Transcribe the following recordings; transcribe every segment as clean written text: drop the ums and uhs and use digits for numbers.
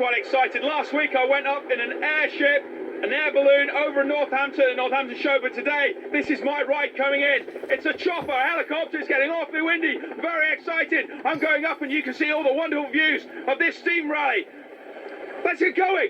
quite excited. Last week I went up in an airship, an air balloon over in Northampton and Northamptonshire, but today this is my ride coming in. It's a chopper, a helicopter, it's getting awfully windy, very excited. I'm going up and you can see all the wonderful views of this steam rally. Let's get going.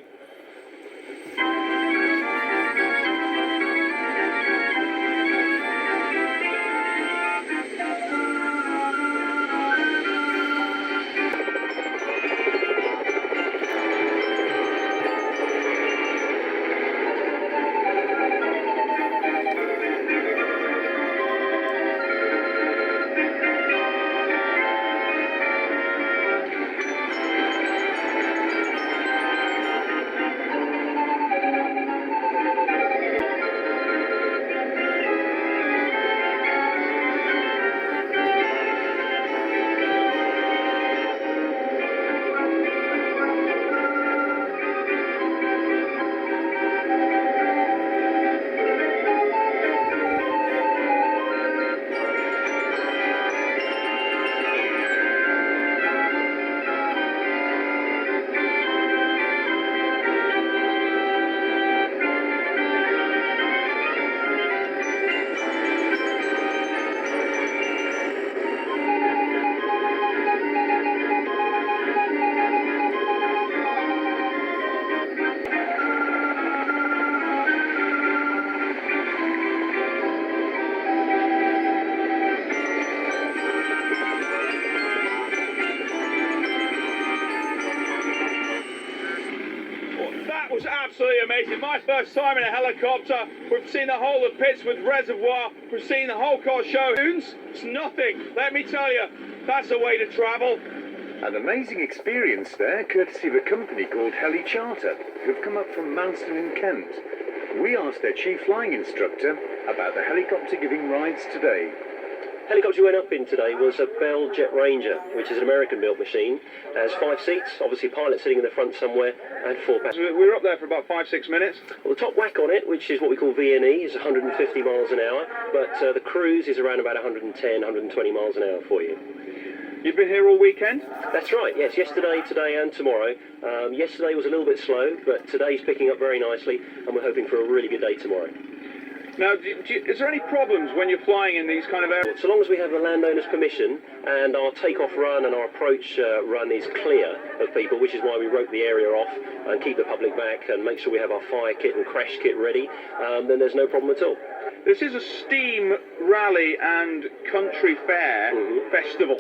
Was absolutely amazing. My first time in a helicopter. We've seen the whole of Pittsworth Reservoir. We've seen the Holcot show. It's nothing. Let me tell you, that's a way to travel. An amazing experience there, courtesy of a company called Heli Charter, who've come up from Manston in Kent. We asked their chief flying instructor about the helicopter giving rides today. The helicopter we went up in today was a Bell Jet Ranger, which is an American-built machine. It has 5 seats, obviously a pilot sitting in the front somewhere, and 4 passengers. We were up there for about 5-6 minutes. Well, the top whack on it, which is what we call VNE, is 150 miles an hour, but the cruise is around about 110, 120 miles an hour for you. You've been here all weekend? That's right, yes, yesterday, today and tomorrow. Yesterday was a little bit slow, but today's picking up very nicely, and we're hoping for a really good day tomorrow. Now, is there any problems when you're flying in these kind of areas? So long as we have the landowner's permission and our takeoff run and our approach run is clear of people, which is why we rope the area off and keep the public back and make sure we have our fire kit and crash kit ready, then there's no problem at all. This is a steam rally and country fair festival.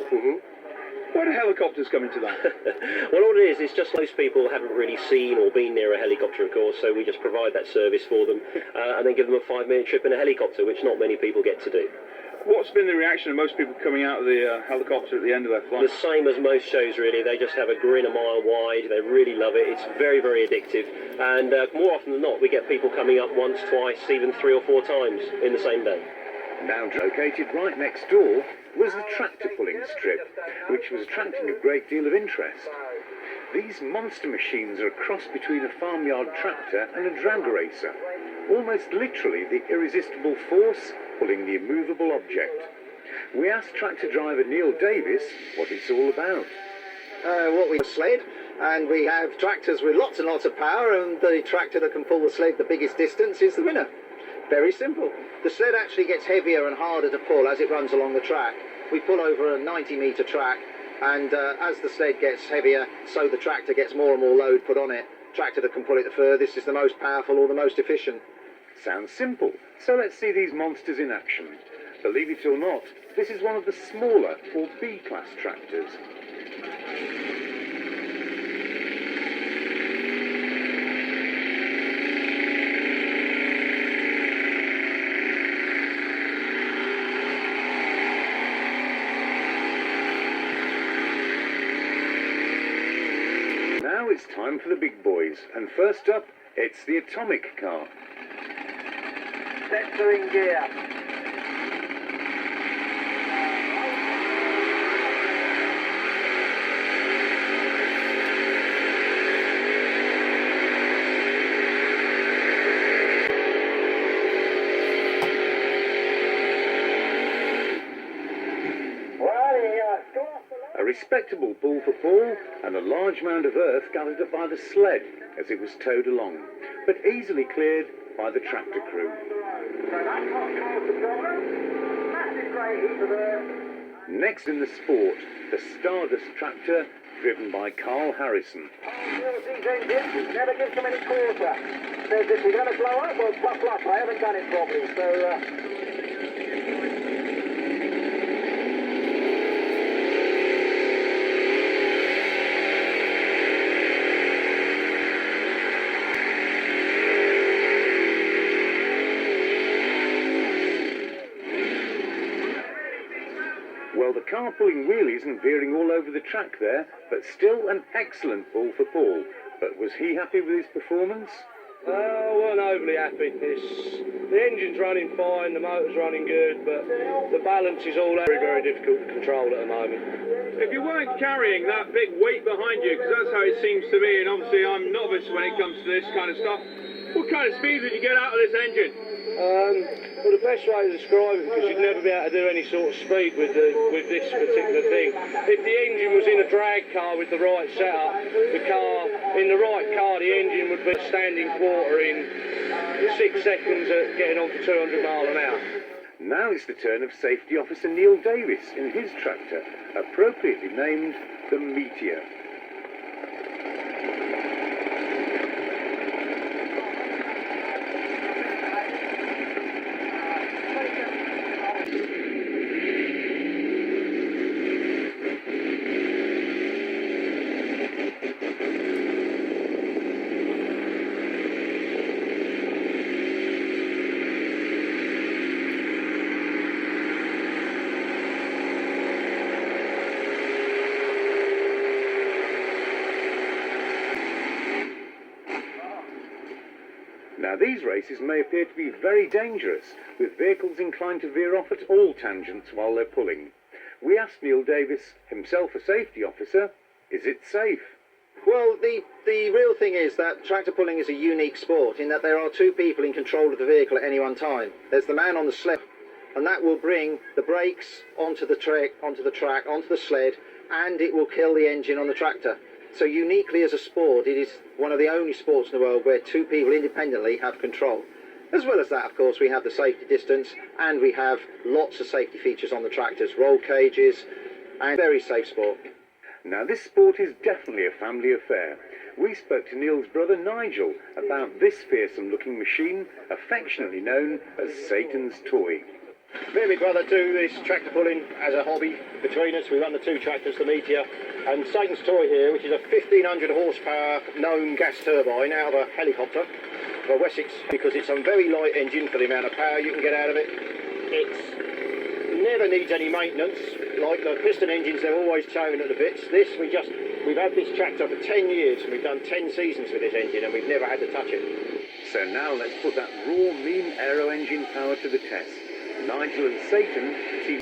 Why do helicopters come into that? Well, all it is just most people haven't really seen or been near a helicopter, of course, so we just provide that service for them and then give them a 5-minute trip in a helicopter, which not many people get to do. What's been the reaction of most people coming out of the helicopter at the end of their flight? The same as most shows, really. They just have a grin a mile wide. They really love it. It's very, very addictive. And more often than not, we get people coming up once, twice, even 3 or 4 times in the same day. Now located right next door was the tractor pulling strip, which was attracting a great deal of interest. These monster machines are a cross between a farmyard tractor and a drag racer, almost literally the irresistible force pulling the immovable object. We asked tractor driver Neil Davis what it's all about. What we sled, and we have tractors with lots and lots of power, and the tractor that can pull the sled the biggest distance is the winner. Very simple. The sled actually gets heavier and harder to pull as it runs along the track. We pull over a 90-metre track, and as the sled gets heavier, so the tractor gets more and more load put on it. Tractor that can pull it the furthest is the most powerful or the most efficient. Sounds simple, so let's see these monsters in action. Believe it or not, this is one of the smaller, or B-class tractors. Now it's time for the big boys, and first up, it's the atomic car. Sets are in gear. A respectable pull for Paul, and a large mound of earth gathered up by the sled as it was towed along, but easily cleared by the tractor crew. Next in the sport, the Stardust tractor, driven by Carl Harrison. These engines never gives them any quarter. Says if we're going to blow up, well, tough luck, I haven't done it properly, so... Well, the car pulling wheelies and veering all over the track there, but still an excellent pull for Paul. But was he happy with his performance? I wasn't overly happy. The engine's running fine, the motor's running good, but the balance is all very, very difficult to control at the moment. If you weren't carrying that big weight behind you, because that's how it seems to me, and obviously I'm novice when it comes to this kind of stuff, what kind of speed would you get out of this engine? Well, the best way to describe it, because you'd never be able to do any sort of speed with this particular thing. If the engine was in a drag car with the right setup, in the right car, the engine would be standing quarter in 6 seconds at getting on to 200 mile an hour. Now it's the turn of Safety Officer Neil Davis in his tractor, appropriately named the Meteor. Now these races may appear to be very dangerous, with vehicles inclined to veer off at all tangents while they're pulling. We asked Neil Davis, himself a safety officer, is it safe? Well, the real thing is that tractor pulling is a unique sport in that there are 2 people in control of the vehicle at any one time. There's the man on the sled, and that will bring the brakes onto the track, onto the sled, and it will kill the engine on the tractor. So uniquely as a sport, it is one of the only sports in the world where 2 people independently have control. As well as that, of course, we have the safety distance, and we have lots of safety features on the tractors, roll cages, and very safe sport. Now this sport is definitely a family affair. We spoke to Neil's brother Nigel about this fearsome looking machine, affectionately known as Satan's toy. Me and my brother do this tractor pulling as a hobby. Between us, we run the 2 tractors, the Meteor, and Satan's toy here, which is a 1500 horsepower gnome gas turbine out of a helicopter for Wessex, because it's a very light engine for the amount of power you can get out of it. It never needs any maintenance. Like the piston engines, they're always chowing at the bits. We've had this tractor for 10 years, and we've done 10 seasons with this engine, and we've never had to touch it. So now let's put that raw, mean aero engine power to the test. Nigel and Satan teach.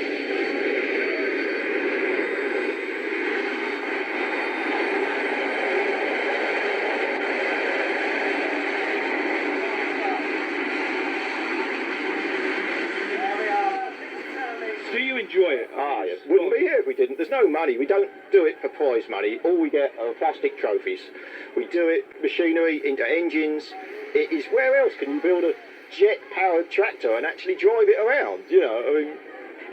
Do you enjoy it? Ah, yes. Wouldn't be here if we didn't. There's no money. We don't do it for prize money. All we get are plastic trophies. We do it machinery into engines. It is, where else can you build a jet-powered tractor and actually drive it around? You know, I mean,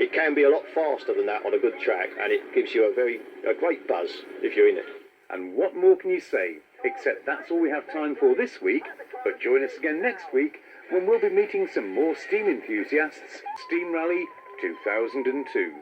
it can be a lot faster than that on a good track, and it gives you a great buzz if you're in it. And what more can you say? Except that's all we have time for this week. But join us again next week when we'll be meeting some more steam enthusiasts. Steam Rally 2002.